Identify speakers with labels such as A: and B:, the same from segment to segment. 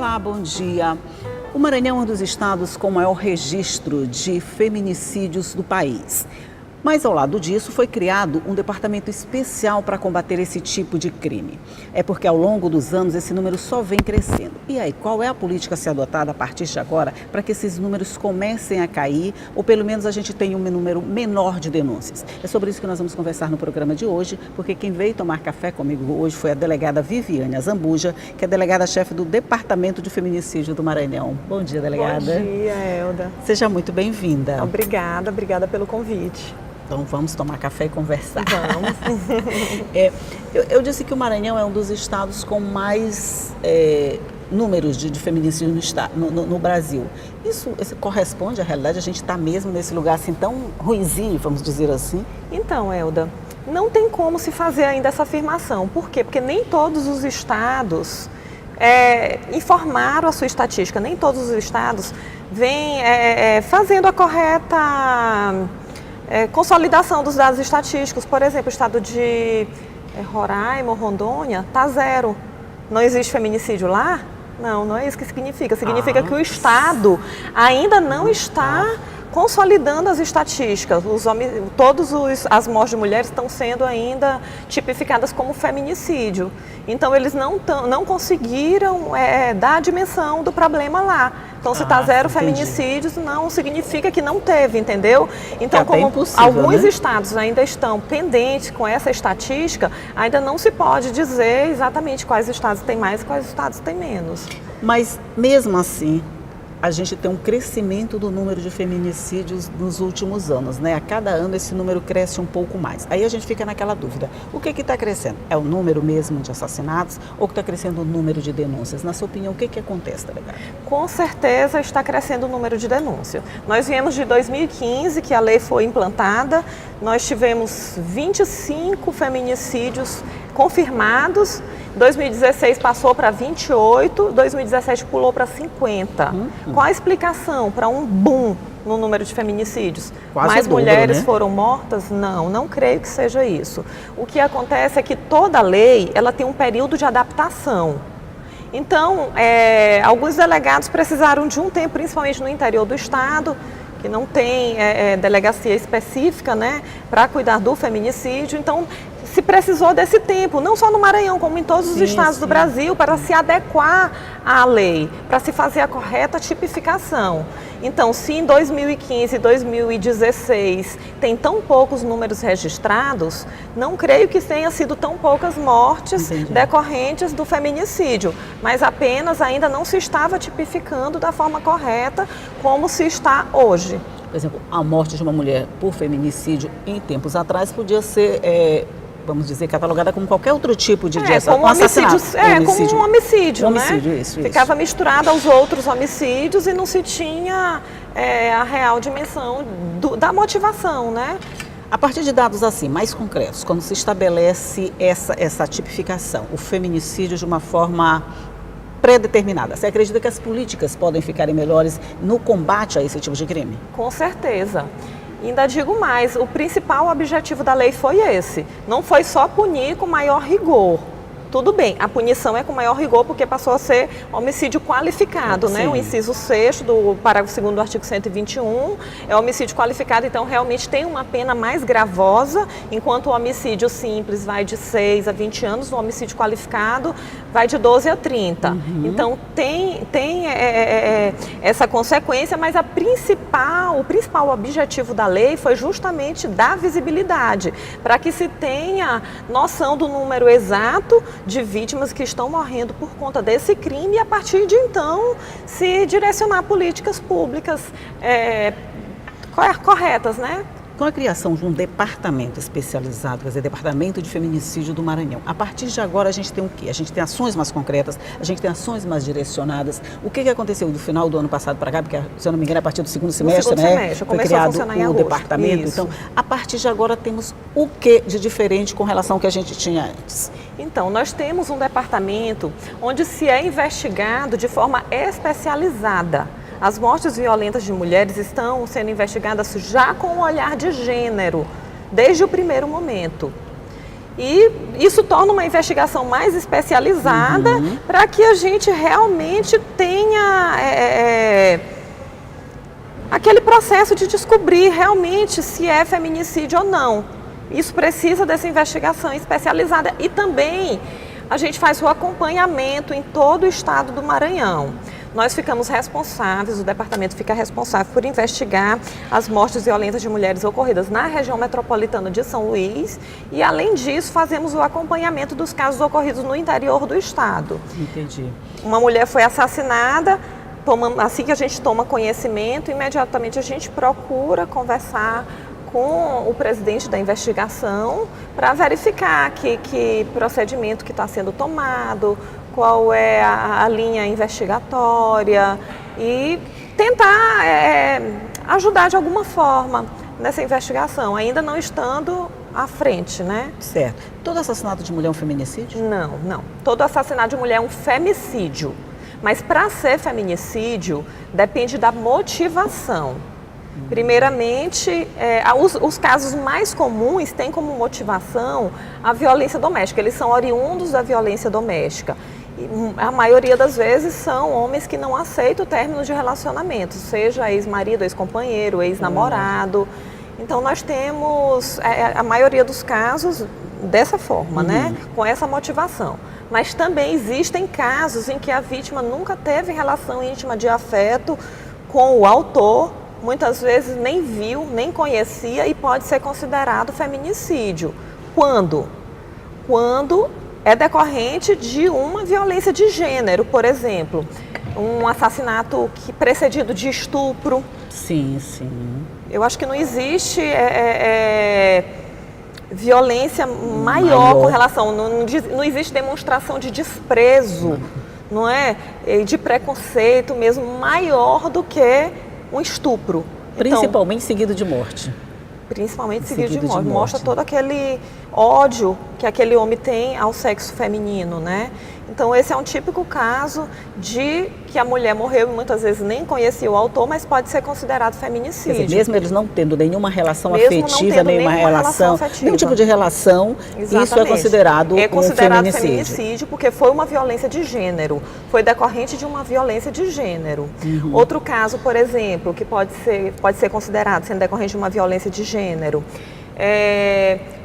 A: Olá, bom dia. O Maranhão é um dos estados com maior registro de feminicídios do país. Mas ao lado disso foi criado um departamento especial para combater esse tipo de crime. É porque ao longo dos anos esse número só vem crescendo. E aí, qual é a política a ser adotada a partir de agora para que esses números comecem a cair ou pelo menos a gente tenha um número menor de denúncias? É sobre isso que nós vamos conversar no programa de hoje, porque quem veio tomar café comigo hoje foi a delegada Viviane Azambuja, que é delegada-chefe do Departamento de Feminicídio do Maranhão. Bom dia, delegada.
B: Bom dia, Elda.
A: Seja muito bem-vinda.
B: Obrigada pelo convite.
A: Então vamos tomar café e conversar.
B: Vamos.
A: Eu disse que o Maranhão é um dos estados com mais números de feminicídio no Brasil. Isso corresponde à realidade? A gente está mesmo nesse lugar assim tão ruinzinho, vamos dizer assim?
B: Então, Elda, não tem como se fazer ainda essa afirmação. Por quê? Porque nem todos os estados informaram a sua estatística, nem todos os estados vêm fazendo a correta consolidação dos dados estatísticos. Por exemplo, o estado de Roraima ou Rondônia está zero. Não existe feminicídio lá? Não é isso que significa. Significa que o estado ainda não está consolidando as estatísticas. Todas as mortes de mulheres estão sendo ainda tipificadas como feminicídio. Então, eles não conseguiram dar a dimensão do problema lá. Então, se está zero feminicídios, não significa que não teve, entendeu? Então, como alguns estados ainda estão pendentes com essa estatística, ainda não se pode dizer exatamente quais estados têm mais e quais estados têm menos.
A: Mas, mesmo assim, a gente tem um crescimento do número de feminicídios nos últimos anos, né? A cada ano esse número cresce um pouco mais. Aí a gente fica naquela dúvida, o que está crescendo? É o número mesmo de assassinatos ou que está crescendo o número de denúncias? Na sua opinião, o que acontece, delegada?
B: Com certeza está crescendo o número de denúncias. Nós viemos de 2015, que a lei foi implantada, nós tivemos 25 feminicídios confirmados. 2016 passou para 28, 2017 pulou para 50. Qual a explicação para um boom no número de feminicídios? Mais mulheres foram mortas? Não creio que seja isso. O que acontece é que toda lei ela tem um período de adaptação. Então, alguns delegados precisaram de um tempo, principalmente no interior do estado, que não tem delegacia específica, né, para cuidar do feminicídio. Então, se precisou desse tempo, não só no Maranhão, como em todos os estados do Brasil, para se adequar à lei, para se fazer a correta tipificação. Então, se em 2015 e 2016 tem tão poucos números registrados, não creio que tenha sido tão poucas mortes decorrentes do feminicídio, mas apenas ainda não se estava tipificando da forma correta como se está hoje.
A: Por exemplo, a morte de uma mulher por feminicídio em tempos atrás podia ser vamos dizer, catalogada como qualquer outro tipo de
B: como
A: assassinato.
B: Como um homicídio, né?
A: Isso.
B: Ficava misturado aos outros homicídios e não se tinha a real dimensão da motivação, né?
A: A partir de dados assim, mais concretos, quando se estabelece essa tipificação, o feminicídio de uma forma pré-determinada, você acredita que as políticas podem ficarem melhores no combate a esse tipo de crime?
B: Com certeza. Ainda digo mais, o principal objetivo da lei foi esse, não foi só punir com maior rigor. Tudo bem, a punição é com maior rigor porque passou a ser homicídio qualificado, né? O inciso 6º do parágrafo 2º do artigo 121 é homicídio qualificado, então realmente tem uma pena mais gravosa, enquanto o homicídio simples vai de 6 a 20 anos, o homicídio qualificado vai de 12 a 30. Então tem essa consequência, mas o principal objetivo da lei foi justamente dar visibilidade, para que se tenha noção do número exato de vítimas que estão morrendo por conta desse crime e a partir de então se direcionar políticas públicas corretas, né?
A: Com a criação de um departamento especializado, quer dizer, Departamento de Feminicídio do Maranhão, a partir de agora a gente tem o quê? A gente tem ações mais concretas, a gente tem ações mais direcionadas. O que aconteceu do final do ano passado para cá? Porque, se eu não me engano, a partir do segundo semestre, foi criado o departamento.
B: Isso.
A: Então, a partir de agora temos o que de diferente com relação ao que a gente tinha antes?
B: Então, nós temos um departamento onde se é investigado de forma especializada. As mortes violentas de mulheres estão sendo investigadas já com o olhar de gênero, desde o primeiro momento. E isso torna uma investigação mais especializada para que a gente realmente tenha aquele processo de descobrir realmente se é feminicídio ou não. Isso precisa dessa investigação especializada e também a gente faz o acompanhamento em todo o estado do Maranhão. Nós ficamos responsáveis, o departamento fica responsável por investigar as mortes violentas de mulheres ocorridas na região metropolitana de São Luís e, além disso, fazemos o acompanhamento dos casos ocorridos no interior do estado.
A: Entendi.
B: Uma mulher foi assassinada, assim que a gente toma conhecimento, imediatamente a gente procura conversar com o presidente da investigação para verificar que procedimento que está sendo tomado, qual é a linha investigatória e tentar ajudar de alguma forma nessa investigação, ainda não estando à frente, né?
A: Certo. Todo assassinato de mulher é um feminicídio?
B: Não. Todo assassinato de mulher é um femicídio. Mas para ser feminicídio, depende da motivação. Primeiramente, os casos mais comuns têm como motivação a violência doméstica. Eles são oriundos da violência doméstica. E a maioria das vezes são homens que não aceitam o término de relacionamento, seja ex-marido, ex-companheiro, ex-namorado. Então, nós temos a maioria dos casos dessa forma, né? Com essa motivação. Mas também existem casos em que a vítima nunca teve relação íntima de afeto com o autor, muitas vezes nem viu, nem conhecia e pode ser considerado feminicídio. Quando? Quando é decorrente de uma violência de gênero, por exemplo, um assassinato precedido de estupro.
A: Sim.
B: Eu acho que não existe violência maior com relação, não existe demonstração de desprezo, não é? De preconceito mesmo maior do que um estupro.
A: Principalmente
B: então,
A: seguido de morte.
B: Principalmente seguido de morte. Mostra todo aquele ódio que aquele homem tem ao sexo feminino, né? Então esse é um típico caso de que a mulher morreu e muitas vezes nem conhecia o autor, mas pode ser considerado feminicídio.
A: Quer dizer, mesmo eles não tendo nenhuma relação
B: mesmo
A: afetiva, nenhuma relação nenhum tipo de relação,
B: exatamente,
A: isso é considerado um
B: feminicídio porque foi uma violência de gênero, foi decorrente de uma violência de gênero. Outro caso, por exemplo, que pode ser considerado sendo decorrente de uma violência de gênero,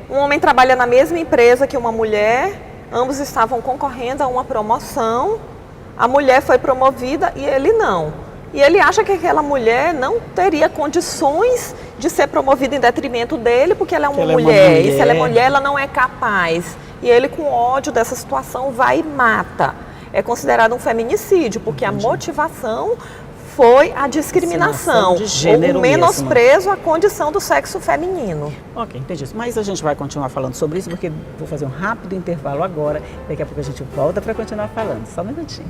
B: um homem trabalha na mesma empresa que uma mulher, ambos estavam concorrendo a uma promoção, a mulher foi promovida e ele não. E ele acha que aquela mulher não teria condições de ser promovida em detrimento dele, porque ela é uma mulher. E se ela é mulher, ela não é capaz. E ele, com ódio dessa situação, vai e mata. É considerado um feminicídio, porque a motivação foi a discriminação,
A: de gênero,
B: o menosprezo à condição do sexo feminino.
A: Ok, entendi. Mas a gente vai continuar falando sobre isso, porque vou fazer um rápido intervalo agora. Daqui a pouco a gente volta para continuar falando. Só um minutinho.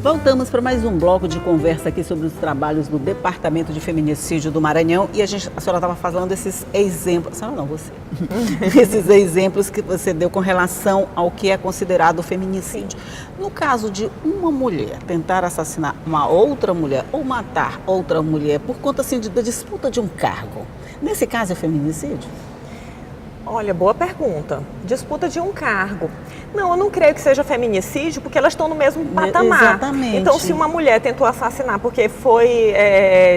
A: Voltamos para mais um bloco de conversa aqui sobre os trabalhos do Departamento de Feminicídio do Maranhão e a senhora estava falando desses exemplos, a senhora não, você, esses exemplos que você deu com relação ao que é considerado feminicídio. No caso de uma mulher tentar assassinar uma outra mulher ou matar outra mulher por conta assim, da disputa de um cargo, nesse caso é feminicídio?
B: Olha, boa pergunta. Disputa de um cargo. Não, eu não creio que seja feminicídio, porque elas estão no mesmo patamar.
A: Exatamente.
B: Então, se uma mulher tentou assassinar porque foi,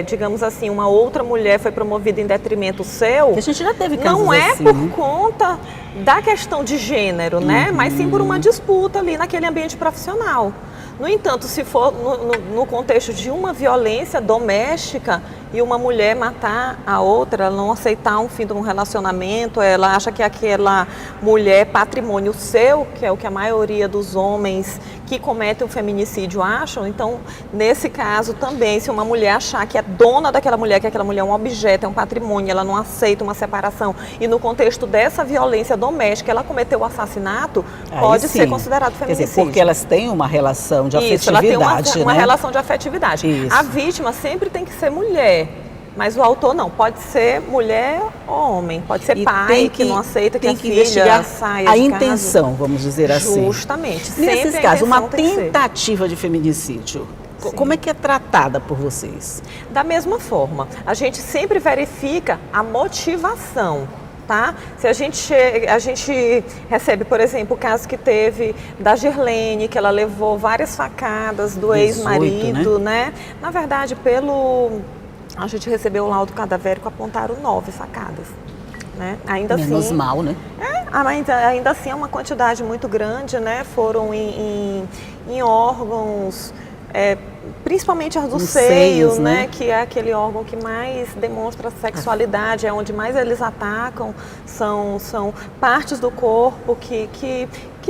B: digamos assim, uma outra mulher foi promovida em detrimento seu,
A: a gente já teve casos
B: não é
A: assim,
B: por
A: né?
B: conta da questão de gênero, né? Mas sim por uma disputa ali naquele ambiente profissional. No entanto, se for no contexto de uma violência doméstica, e uma mulher matar a outra, ela não aceitar um fim de um relacionamento, ela acha que aquela mulher é patrimônio seu, que é o que a maioria dos homens que cometem o feminicídio acham. Então, nesse caso também, se uma mulher achar que é dona daquela mulher, que aquela mulher é um objeto, é um patrimônio, ela não aceita uma separação, e no contexto dessa violência doméstica ela cometeu o assassinato, pode ser considerado feminicídio.
A: Quer dizer, porque elas têm uma relação de afetividade.
B: Isso, ela tem uma
A: né?
B: relação de afetividade.
A: Isso.
B: A vítima sempre tem que ser mulher, mas o autor não. Pode ser mulher ou homem, pode ser pai que não aceita que a filha saia
A: a
B: de
A: intenção,
B: casa.
A: vamos dizer assim.
B: Justamente.
A: Nesses casos, uma tentativa de feminicídio, como é que é tratada por vocês?
B: Da mesma forma, a gente sempre verifica a motivação. Tá? Se a gente recebe, por exemplo, o caso que teve da Girlene, que ela levou várias facadas do ex-marido, né? Na verdade, a gente recebeu o laudo cadavérico, apontaram 9 facadas. Né? Ainda
A: Menos
B: assim,
A: mal, né?
B: Ainda assim é uma quantidade muito grande, né? Foram em órgãos, principalmente as do seio, né? Que é aquele órgão que mais demonstra sexualidade, é onde mais eles atacam, são partes do corpo que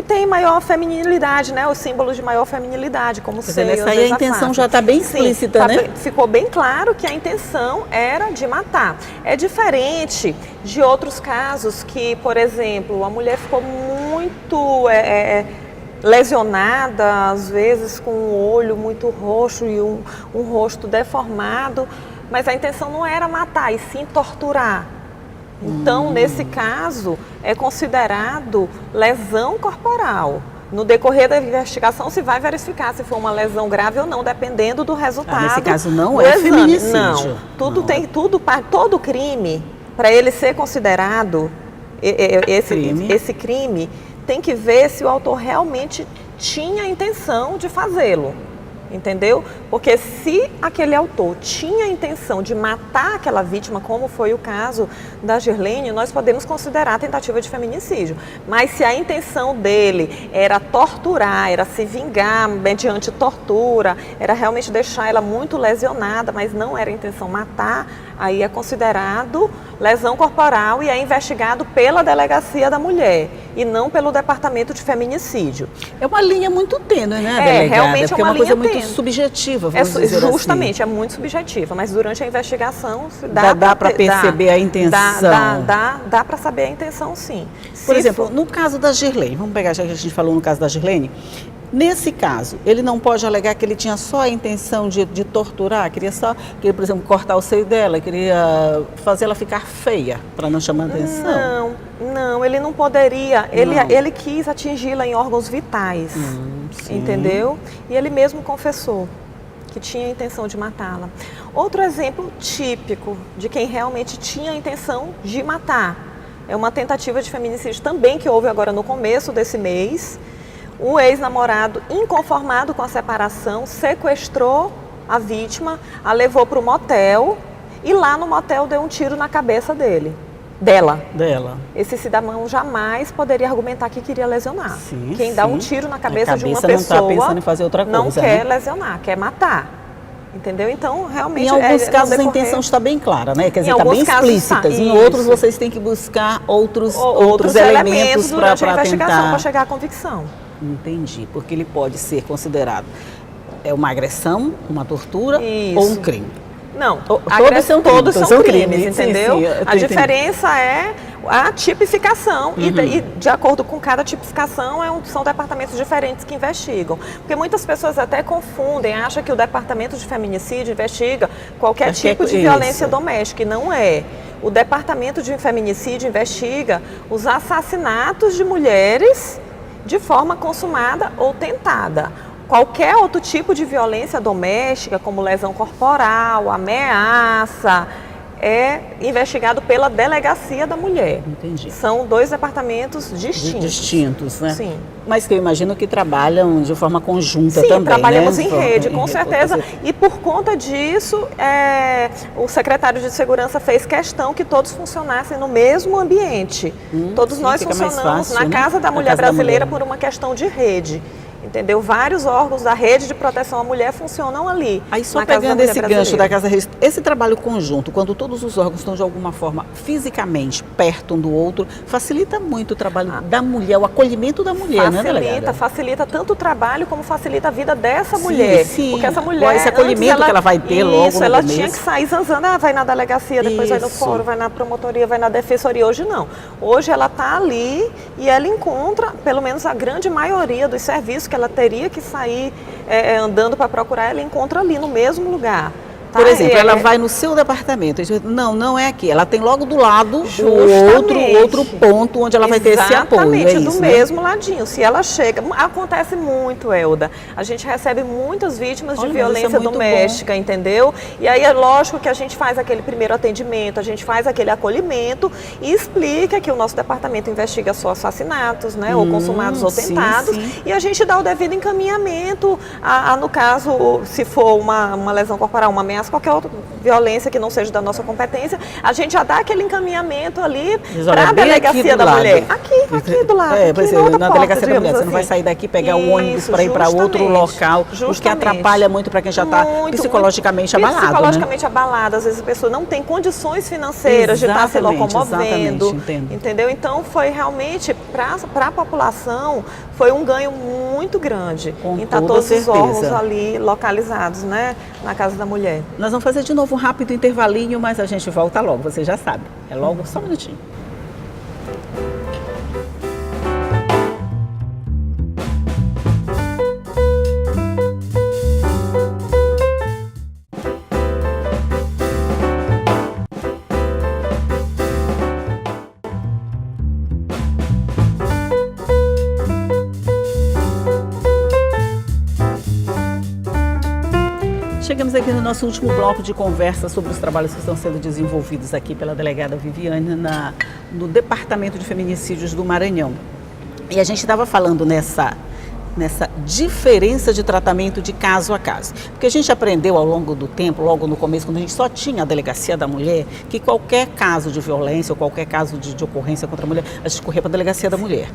B: tem maior feminilidade, né? Os símbolos de maior feminilidade, como o seio.
A: Nessa aí a intenção já está bem explícita, né?
B: Ficou bem claro que a intenção era de matar. É diferente de outros casos que, por exemplo, a mulher ficou muito lesionada, às vezes com um olho muito roxo e um rosto deformado, mas a intenção não era matar, e sim torturar. Então, nesse caso, é considerado lesão corporal. No decorrer da investigação, se vai verificar se foi uma lesão grave ou não, dependendo do resultado.
A: Nesse caso, não é feminicídio.
B: Não. Todo crime, para ele ser considerado esse crime, tem que ver se o autor realmente tinha a intenção de fazê-lo. Entendeu? Porque se aquele autor tinha a intenção de matar aquela vítima, como foi o caso da Girlene, nós podemos considerar a tentativa de feminicídio. Mas se a intenção dele era torturar, era se vingar mediante tortura, era realmente deixar ela muito lesionada, mas não era a intenção matar, aí é considerado lesão corporal e é investigado pela delegacia da mulher e não pelo departamento de feminicídio.
A: É uma linha muito tênue, né, delegada?
B: Realmente
A: porque é uma coisa muito subjetiva, vamos dizer
B: justamente,
A: assim.
B: É muito subjetiva, mas durante a investigação
A: dá para perceber a intenção.
B: Dá para saber a intenção, sim.
A: Por exemplo, no caso da Girlene, vamos pegar, já que a gente falou no caso da Girlene, nesse caso, ele não pode alegar que ele tinha só a intenção de torturar, queria, por exemplo, cortar o seio dela, queria fazer ela ficar feia, para não chamar atenção?
B: Não, ele não poderia. Ele quis atingi-la em órgãos vitais, entendeu? E ele mesmo confessou que tinha a intenção de matá-la. Outro exemplo típico de quem realmente tinha a intenção de matar é uma tentativa de feminicídio também que houve agora no começo desse mês. O ex-namorado, inconformado com a separação, sequestrou a vítima, a levou para o motel e lá no motel deu um tiro na cabeça dela. Esse cidadão jamais poderia argumentar que queria lesionar. Quem dá um tiro na cabeça de uma pessoa
A: não está pensando em fazer outra coisa,
B: não quer lesionar, quer matar. Entendeu? Então, realmente...
A: Em alguns casos a intenção está bem clara, né? Quer dizer, está bem explícita. Em outros vocês têm que buscar outros elementos para tentar...
B: para chegar à convicção.
A: Entendi, porque ele pode ser considerado uma agressão, uma tortura ou um crime.
B: Não,
A: todos são crimes,
B: entendeu?
A: Sim,
B: a diferença é a tipificação e de acordo com cada tipificação são departamentos diferentes que investigam. Porque muitas pessoas até confundem, acham que o departamento de feminicídio investiga qualquer tipo de violência doméstica, e não é. O departamento de feminicídio investiga os assassinatos de mulheres de forma consumada ou tentada. Qualquer outro tipo de violência doméstica, como lesão corporal, ameaça, é investigado pela delegacia da mulher.
A: Entendi.
B: São 2 departamentos distintos.
A: Né?
B: Sim.
A: Mas que eu imagino que trabalham de forma conjunta também,
B: trabalhamos
A: né?
B: em rede, com certeza. E por conta disso, o secretário de Segurança fez questão que todos funcionassem no mesmo ambiente. Todos nós funcionamos na Casa da Mulher Brasileira por uma questão de rede. entendeu? Vários órgãos da rede de proteção à mulher funcionam ali.
A: Aí só pegando esse gancho da Casa Registro, esse trabalho conjunto, quando todos os órgãos estão de alguma forma fisicamente perto um do outro, facilita muito o trabalho da mulher, o acolhimento da mulher, né, delegada?
B: Facilita tanto o trabalho como facilita a vida dessa mulher.
A: Sim.
B: Porque essa mulher,
A: esse acolhimento que ela vai ter logo no
B: ela
A: começo.
B: Tinha que sair zanzando, vai na delegacia, depois vai no fórum, vai na promotoria, vai na defensoria. Hoje não. Hoje ela está ali e ela encontra, pelo menos a grande maioria dos serviços que ela teria que sair andando para procurar, ela encontra ali no mesmo lugar.
A: Por exemplo, ela vai no seu departamento, não é aqui, ela tem logo do lado outro ponto onde ela vai ter esse apoio.
B: Exatamente, do mesmo ladinho. Se ela chega, acontece muito, Elda, a gente recebe muitas vítimas de violência doméstica, entendeu? E aí é lógico que a gente faz aquele primeiro atendimento, a gente faz aquele acolhimento e explica que o nosso departamento investiga só assassinatos, né, ou consumados ou tentados, e a gente dá o devido encaminhamento, no caso, se for uma lesão corporal, uma ameaça, qualquer outra violência que não seja da nossa competência, a gente já dá aquele encaminhamento ali para a delegacia da mulher. Aqui do lado.
A: Na delegacia da mulher, você não vai sair daqui, pegar o ônibus para ir para outro local, o que atrapalha muito para quem já está psicologicamente abalado.
B: Psicologicamente abalado, às vezes a pessoa não tem condições financeiras de estar se locomovendo, entendeu? Então foi realmente, para a população, foi um ganho muito grande em estar todos os órgãos ali localizados, né, na Casa da Mulher.
A: Nós vamos fazer de novo um rápido intervalinho, mas a gente volta logo, você já sabe. É logo, só um minutinho. Chegamos aqui no nosso último bloco de conversa sobre os trabalhos que estão sendo desenvolvidos aqui pela delegada Viviane no Departamento de Feminicídios do Maranhão. E a gente estava falando nessa diferença de tratamento de caso a caso. Porque a gente aprendeu ao longo do tempo, logo no começo, quando a gente só tinha a delegacia da mulher, que qualquer caso de violência ou qualquer caso de ocorrência contra a mulher, a gente corria para a delegacia da mulher.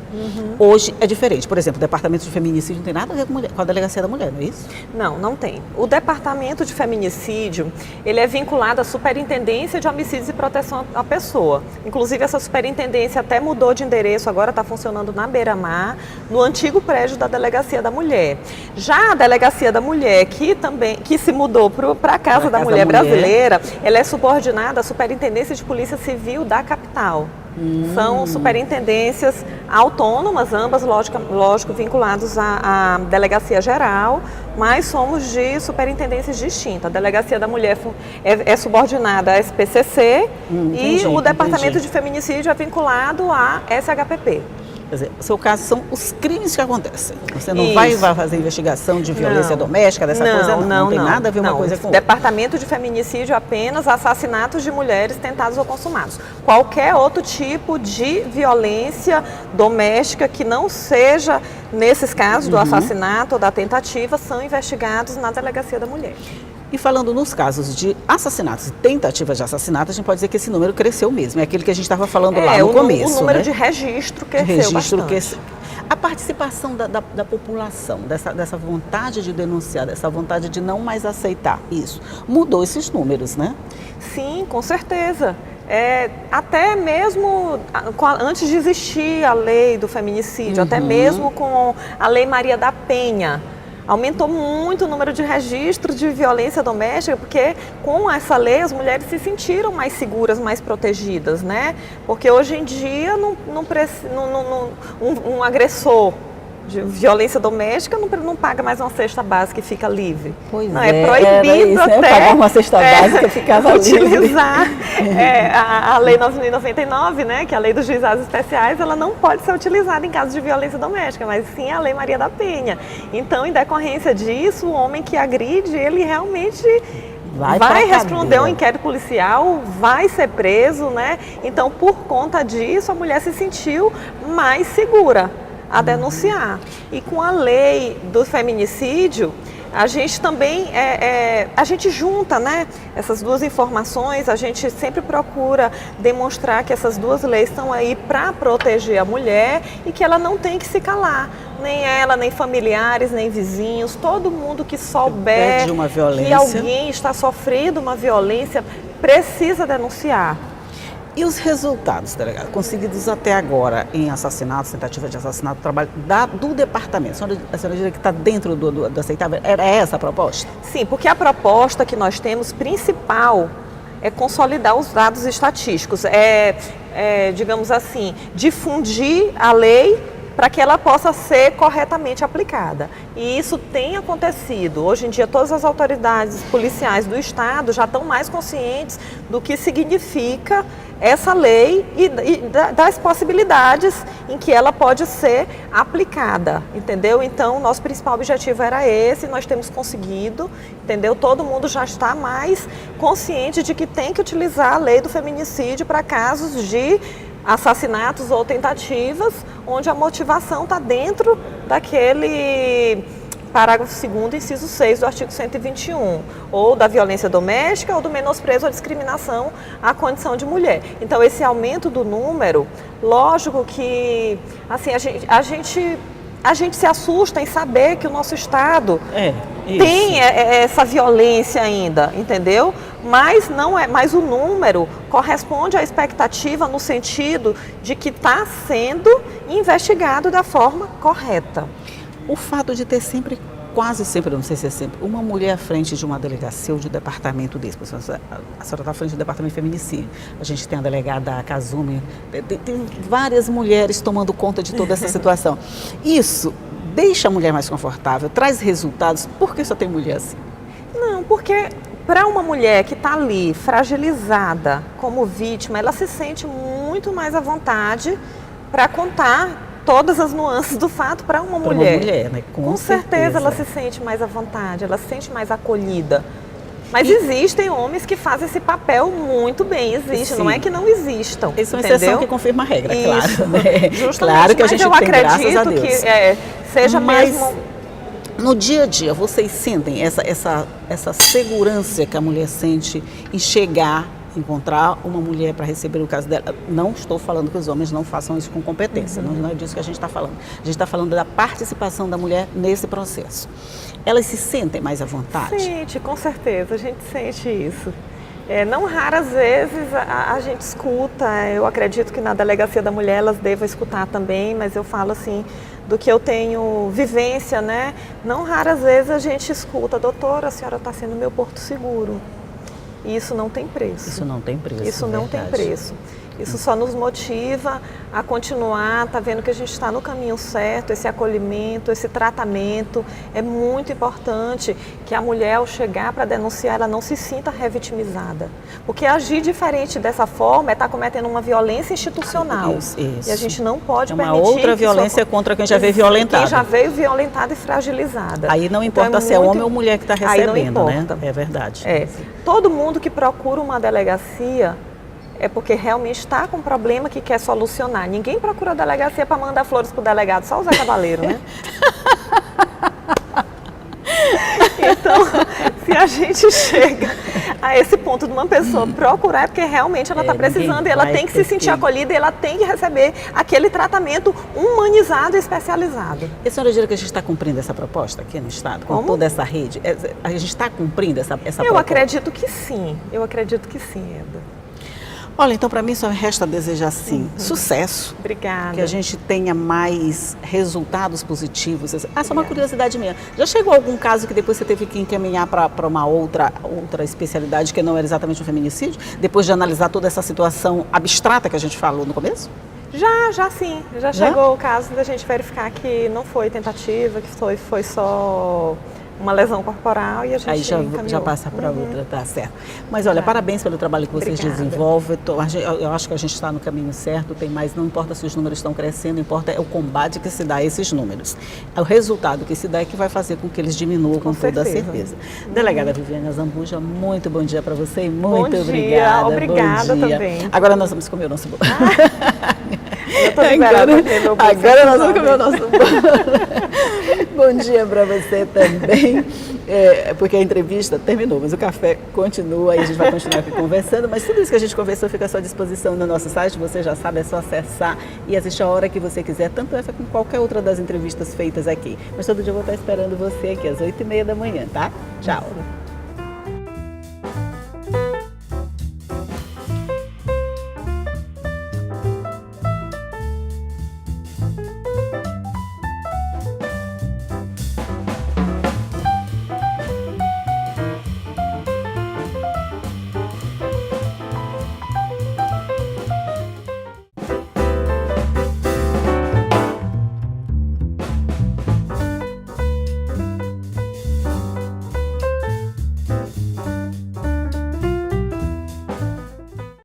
A: Hoje é diferente. Por exemplo, o departamento de feminicídio não tem nada a ver com a delegacia da mulher, não é isso?
B: Não tem. O departamento de feminicídio, ele é vinculado à Superintendência de Homicídios e Proteção à Pessoa. Inclusive, essa superintendência até mudou de endereço, agora está funcionando na Beira-Mar, no antigo prédio da Delegacia da Mulher. Já a Delegacia da Mulher, que se mudou para a Casa da Mulher Brasileira, ela é subordinada à Superintendência de Polícia Civil da capital. São superintendências autônomas, ambas, lógico, vinculados à Delegacia Geral, mas somos de superintendências distintas. A Delegacia da Mulher é subordinada à SPCC e o Departamento de Feminicídio é vinculado à SHPP.
A: Quer dizer, o seu caso são os crimes que acontecem. Você não vai fazer investigação de violência doméstica, dessa coisa, não tem nada a ver uma coisa com outra.
B: Departamento de Feminicídio apenas assassinatos de mulheres tentados ou consumados. Qualquer outro tipo de violência doméstica que não seja, nesses casos, do assassinato ou da tentativa, são investigados na Delegacia da Mulher.
A: E falando nos casos de assassinatos e tentativas de assassinato, a gente pode dizer que esse número cresceu mesmo. É aquele que a gente estava falando lá no começo.
B: O número de registro cresceu bastante.
A: A participação da população, dessa vontade de denunciar, dessa vontade de não mais aceitar isso, mudou esses números, né?
B: Sim, com certeza. Até mesmo antes de existir a lei do feminicídio, até mesmo com a Lei Maria da Penha, aumentou muito o número de registros de violência doméstica, porque com essa lei as mulheres se sentiram mais seguras, mais protegidas, né? Porque hoje em dia um agressor de violência doméstica não paga mais uma cesta básica e fica livre.
A: Pois
B: não, é proibido
A: isso,
B: até
A: pagar uma cesta básica e ficava
B: utilizar a Lei 9.099, né, que é a Lei dos Juizados Especiais, ela não pode ser utilizada em casos de violência doméstica, mas sim a Lei Maria da Penha. Então, em decorrência disso, o homem que agride, ele realmente vai responder um inquérito policial, vai ser preso, né? Então, por conta disso, a mulher se sentiu mais segura a denunciar. E com a lei do feminicídio, a gente também, a gente junta, né, essas duas informações, a gente sempre procura demonstrar que essas duas leis estão aí para proteger a mulher e que ela não tem que se calar. Nem ela, nem familiares, nem vizinhos, todo mundo que souber que alguém está sofrendo uma violência precisa denunciar.
A: E os resultados, delegado, conseguidos até agora em assassinatos, tentativa de assassinato, trabalho do departamento? A senhora diria que está dentro do aceitável? Era essa a proposta?
B: Sim, porque a proposta que nós temos principal é consolidar os dados estatísticos, digamos assim, difundir a lei para que ela possa ser corretamente aplicada. E isso tem acontecido. Hoje em dia, todas as autoridades policiais do Estado já estão mais conscientes do que significa essa lei e das possibilidades em que ela pode ser aplicada, entendeu? Então, nosso principal objetivo era esse, nós temos conseguido, entendeu? Todo mundo já está mais consciente de que tem que utilizar a lei do feminicídio para casos de assassinatos ou tentativas, onde a motivação está dentro daquele parágrafo 2º, inciso 6 do artigo 121, ou da violência doméstica ou do menosprezo ou discriminação à condição de mulher. Então, esse aumento do número, lógico que assim, a gente se assusta em saber que o nosso Estado tem essa violência ainda, entendeu? Mas o número corresponde à expectativa no sentido de que está sendo investigado da forma correta.
A: O fato de ter sempre, quase sempre, não sei se é sempre, uma mulher à frente de uma delegacia ou de um departamento desse. A senhora está à frente do departamento de feminicídio. A gente tem a delegada Kazumi, tem várias mulheres tomando conta de toda essa situação. Isso deixa a mulher mais confortável, traz resultados. Por que só tem mulher assim?
B: Não, porque para uma mulher que está ali fragilizada como vítima, ela se sente muito mais à vontade para contar todas as nuances do fato para uma mulher.
A: Uma mulher, né? Com
B: certeza ela se sente mais à vontade, ela se sente mais acolhida. Mas existem homens que fazem esse papel muito bem, existe, não é que não existam.
A: Isso é uma exceção que confirma a regra, claro. Né?
B: Justamente,
A: claro que a gente tem, graças a Deus.
B: Que seja mesmo...
A: No dia a dia, vocês sentem essa segurança que a mulher sente em chegar, encontrar uma mulher para receber o caso dela? Não estou falando que os homens não façam isso com competência, não é disso que a gente está falando. A gente está falando da participação da mulher nesse processo. Elas se sentem mais à vontade?
B: Sente, com certeza, a gente sente isso. Não raras vezes a gente escuta, eu acredito que na Delegacia da Mulher elas devam escutar também, mas eu falo assim, do que eu tenho vivência, né? Não raras vezes a gente escuta: doutora, a senhora está sendo meu porto seguro. E isso não tem preço.
A: Isso não tem preço.
B: Isso não tem preço. Isso só nos motiva a continuar, tá vendo que a gente está no caminho certo, esse acolhimento, esse tratamento. É muito importante que a mulher, ao chegar para denunciar, ela não se sinta revitimizada. Porque agir diferente dessa forma é estar cometendo uma violência institucional.
A: Isso.
B: E a gente não pode permitir.
A: É uma outra violência contra quem já veio violentado.
B: Quem já veio violentada e fragilizada.
A: Aí não importa então, se é homem ou mulher que está recebendo,
B: aí não importa.
A: Né? É verdade.
B: Todo mundo que procura uma delegacia é porque realmente está com um problema que quer solucionar. Ninguém procura a delegacia para mandar flores para o delegado, só o Zé Cavaleiro, né? Então, se a gente chega a esse ponto de uma pessoa procurar, é porque realmente ela está precisando e ela tem que se sentir acolhida e ela tem que receber aquele tratamento humanizado e especializado.
A: E a senhora diria que a gente está cumprindo essa proposta aqui no Estado, com toda essa rede? A gente está cumprindo essa proposta?
B: Eu acredito que sim, Eda.
A: Olha, então para mim só resta desejar sucesso.
B: Obrigada.
A: Que a gente tenha mais resultados positivos. Só uma curiosidade minha. Já chegou algum caso que depois você teve que encaminhar para uma outra especialidade que não era exatamente o feminicídio? Depois de analisar toda essa situação abstrata que a gente falou no começo?
B: Já sim. Já chegou o caso da gente verificar que não foi tentativa, que foi só uma lesão corporal e a gente
A: aí já passa para outra, tá certo. Mas olha, parabéns pelo trabalho que vocês desenvolvem. Eu acho que a gente está no caminho certo, tem mais, não importa se os números estão crescendo, importa é o combate que se dá a esses números. O resultado que se dá é que vai fazer com que eles diminuam com toda a certeza. Delegada Viviane Azambuja, muito bom dia para você e muito obrigada.
B: Obrigada também.
A: Agora nós vamos comer o nosso bolo.
B: Eu tô liberada para comer meu bolo.
A: Agora nós vamos comer o nosso bolo. Bom dia para você também. Porque a entrevista terminou, mas o café continua e a gente vai continuar aqui conversando. Mas tudo isso que a gente conversou fica à sua disposição no nosso site. Você já sabe, é só acessar e assistir a hora que você quiser, tanto essa como qualquer outra das entrevistas feitas aqui. Mas todo dia eu vou estar esperando você aqui às 8h30 da manhã, tá? Tchau.